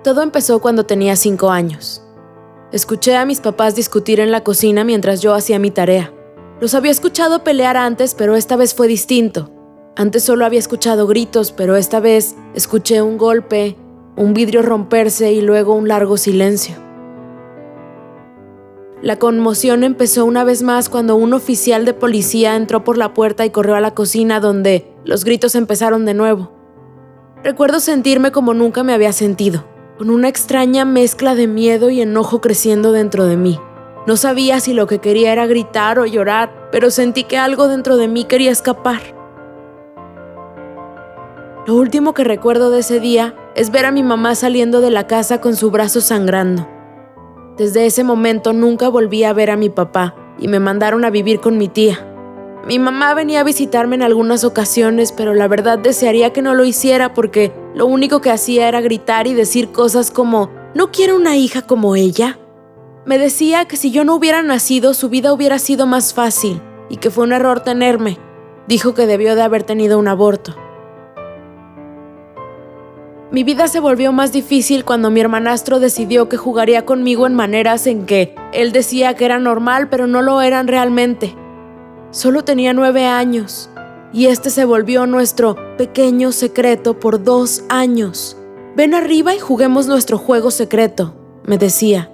Todo empezó cuando tenía 5 años. Escuché a mis papás discutir en la cocina mientras yo hacía mi tarea. Los había escuchado pelear antes, pero esta vez fue distinto. Antes solo había escuchado gritos, pero esta vez escuché un golpe, un vidrio romperse y luego un largo silencio. La conmoción empezó una vez más cuando un oficial de policía entró por la puerta y corrió a la cocina, donde los gritos empezaron de nuevo. Recuerdo sentirme como nunca me había sentido, con una extraña mezcla de miedo y enojo creciendo dentro de mí. No sabía si lo que quería era gritar o llorar, pero sentí que algo dentro de mí quería escapar. Lo último que recuerdo de ese día es ver a mi mamá saliendo de la casa con su brazo sangrando. Desde ese momento nunca volví a ver a mi papá y me mandaron a vivir con mi tía. Mi mamá venía a visitarme en algunas ocasiones, pero la verdad desearía que no lo hiciera porque lo único que hacía era gritar y decir cosas como «¿No quiero una hija como ella?». Me decía que si yo no hubiera nacido, su vida hubiera sido más fácil y que fue un error tenerme. Dijo que debió de haber tenido un aborto. Mi vida se volvió más difícil cuando mi hermanastro decidió que jugaría conmigo en maneras en que él decía que era normal, pero no lo eran realmente. Solo tenía 9 años y este se volvió nuestro pequeño secreto por 2 años. «Ven arriba y juguemos nuestro juego secreto», me decía.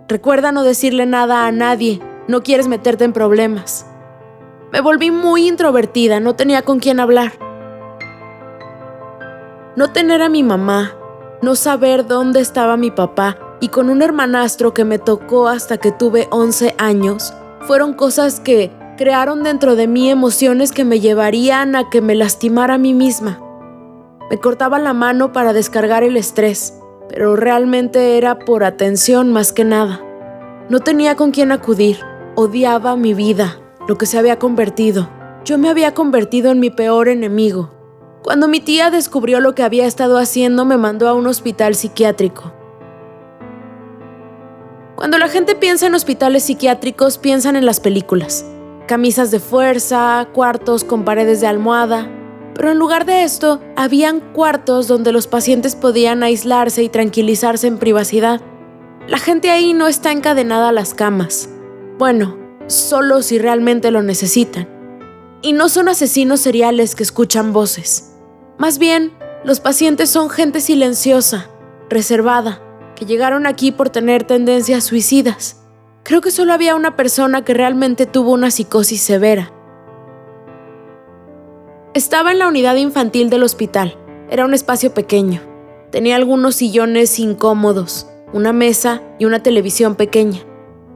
«Recuerda no decirle nada a nadie, no quieres meterte en problemas». Me volví muy introvertida, no tenía con quién hablar. No tener a mi mamá, no saber dónde estaba mi papá y con un hermanastro que me tocó hasta que tuve 11 años, fueron cosas que crearon dentro de mí emociones que me llevarían a que me lastimara a mí misma. Me cortaba la mano para descargar el estrés, pero realmente era por atención más que nada. No tenía con quién acudir, odiaba mi vida, lo que se había convertido. Yo me había convertido en mi peor enemigo. Cuando mi tía descubrió lo que había estado haciendo, me mandó a un hospital psiquiátrico. Cuando la gente piensa en hospitales psiquiátricos, piensan en las películas. Camisas de fuerza, cuartos con paredes de almohada. Pero en lugar de esto, habían cuartos donde los pacientes podían aislarse y tranquilizarse en privacidad. La gente ahí no está encadenada a las camas. Bueno, solo si realmente lo necesitan. Y no son asesinos seriales que escuchan voces. Más bien, los pacientes son gente silenciosa, reservada, que llegaron aquí por tener tendencias suicidas. Creo que solo había una persona que realmente tuvo una psicosis severa. Estaba en la unidad infantil del hospital. Era un espacio pequeño. Tenía algunos sillones incómodos, una mesa y una televisión pequeña.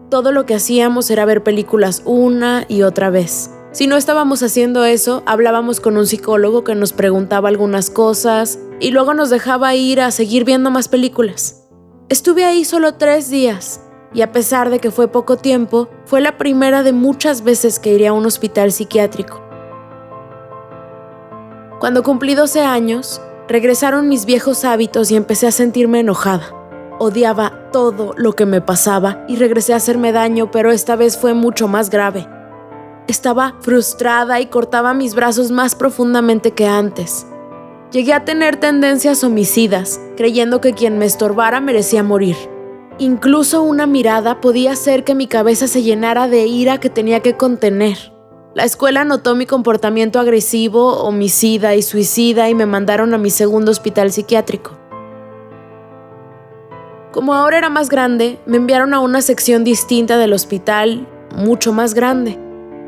Todo lo que hacíamos era ver películas una y otra vez. Si no estábamos haciendo eso, hablábamos con un psicólogo que nos preguntaba algunas cosas y luego nos dejaba ir a seguir viendo más películas. Estuve ahí solo 3 días y a pesar de que fue poco tiempo, fue la primera de muchas veces que iría a un hospital psiquiátrico. Cuando cumplí 12 años, regresaron mis viejos hábitos y empecé a sentirme enojada. Odiaba todo lo que me pasaba y regresé a hacerme daño, pero esta vez fue mucho más grave. Estaba frustrada y cortaba mis brazos más profundamente que antes. Llegué a tener tendencias homicidas, creyendo que quien me estorbara merecía morir. Incluso una mirada podía hacer que mi cabeza se llenara de ira que tenía que contener. La escuela notó mi comportamiento agresivo, homicida y suicida y me mandaron a mi segundo hospital psiquiátrico. Como ahora era más grande, me enviaron a una sección distinta del hospital, mucho más grande.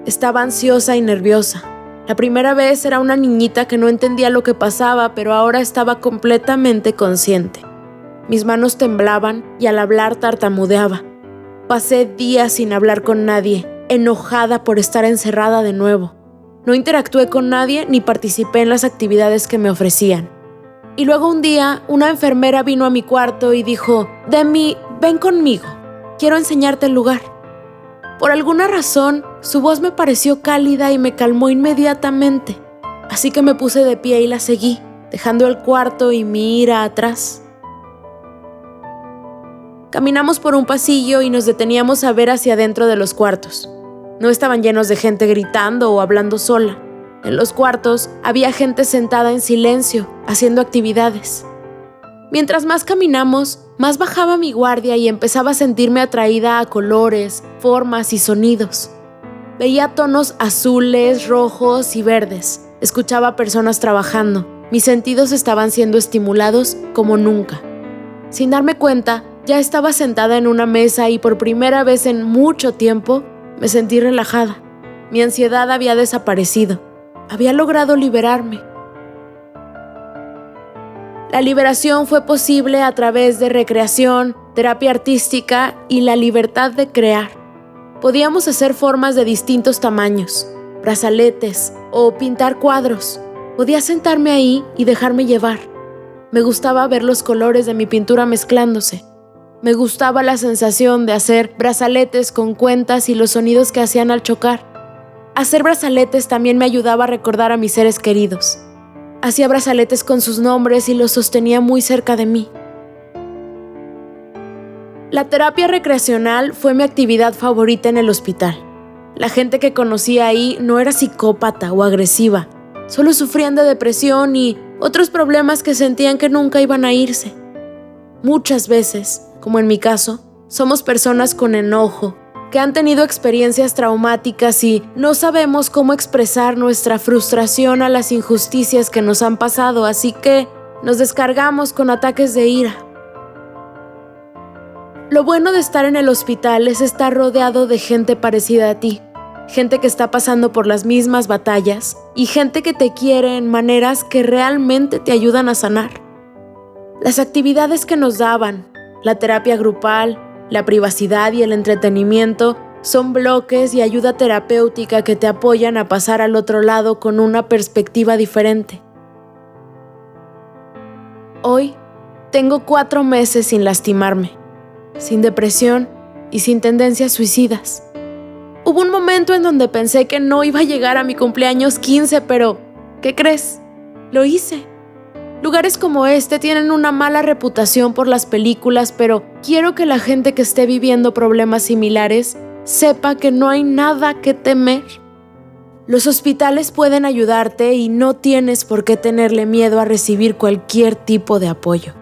Estaba ansiosa y nerviosa. La primera vez era una niñita que no entendía lo que pasaba, pero ahora estaba completamente consciente. Mis manos temblaban y al hablar tartamudeaba. Pasé días sin hablar con nadie, enojada por estar encerrada de nuevo. No interactué con nadie ni participé en las actividades que me ofrecían. Y luego un día, una enfermera vino a mi cuarto y dijo: «Demi, ven conmigo. Quiero enseñarte el lugar». Por alguna razón, su voz me pareció cálida y me calmó inmediatamente. Así que me puse de pie y la seguí, dejando el cuarto y mi ira atrás. Caminamos por un pasillo y nos deteníamos a ver hacia adentro de los cuartos. No estaban llenos de gente gritando o hablando sola. En los cuartos había gente sentada en silencio, haciendo actividades. Mientras más caminamos, más bajaba mi guardia y empezaba a sentirme atraída a colores, formas y sonidos. Veía tonos azules, rojos y verdes. Escuchaba personas trabajando. Mis sentidos estaban siendo estimulados como nunca. Sin darme cuenta, ya estaba sentada en una mesa y por primera vez en mucho tiempo me sentí relajada. Mi ansiedad había desaparecido. Había logrado liberarme. La liberación fue posible a través de recreación, terapia artística y la libertad de crear. Podíamos hacer formas de distintos tamaños, brazaletes o pintar cuadros. Podía sentarme ahí y dejarme llevar. Me gustaba ver los colores de mi pintura mezclándose. Me gustaba la sensación de hacer brazaletes con cuentas y los sonidos que hacían al chocar. Hacer brazaletes también me ayudaba a recordar a mis seres queridos. Hacía brazaletes con sus nombres y los sostenía muy cerca de mí. La terapia recreacional fue mi actividad favorita en el hospital. La gente que conocía ahí no era psicópata o agresiva, solo sufrían de depresión y otros problemas que sentían que nunca iban a irse. Muchas veces, como en mi caso, somos personas con enojo, que han tenido experiencias traumáticas y no sabemos cómo expresar nuestra frustración a las injusticias que nos han pasado, así que nos descargamos con ataques de ira. Lo bueno de estar en el hospital es estar rodeado de gente parecida a ti, gente que está pasando por las mismas batallas y gente que te quiere en maneras que realmente te ayudan a sanar. Las actividades que nos daban, la terapia grupal, la privacidad y el entretenimiento son bloques y ayuda terapéutica que te apoyan a pasar al otro lado con una perspectiva diferente. Hoy tengo 4 meses sin lastimarme, sin depresión y sin tendencias suicidas. Hubo un momento en donde pensé que no iba a llegar a mi cumpleaños 15, pero ¿qué crees? Lo hice. Lugares como este tienen una mala reputación por las películas, pero quiero que la gente que esté viviendo problemas similares sepa que no hay nada que temer. Los hospitales pueden ayudarte y no tienes por qué tenerle miedo a recibir cualquier tipo de apoyo.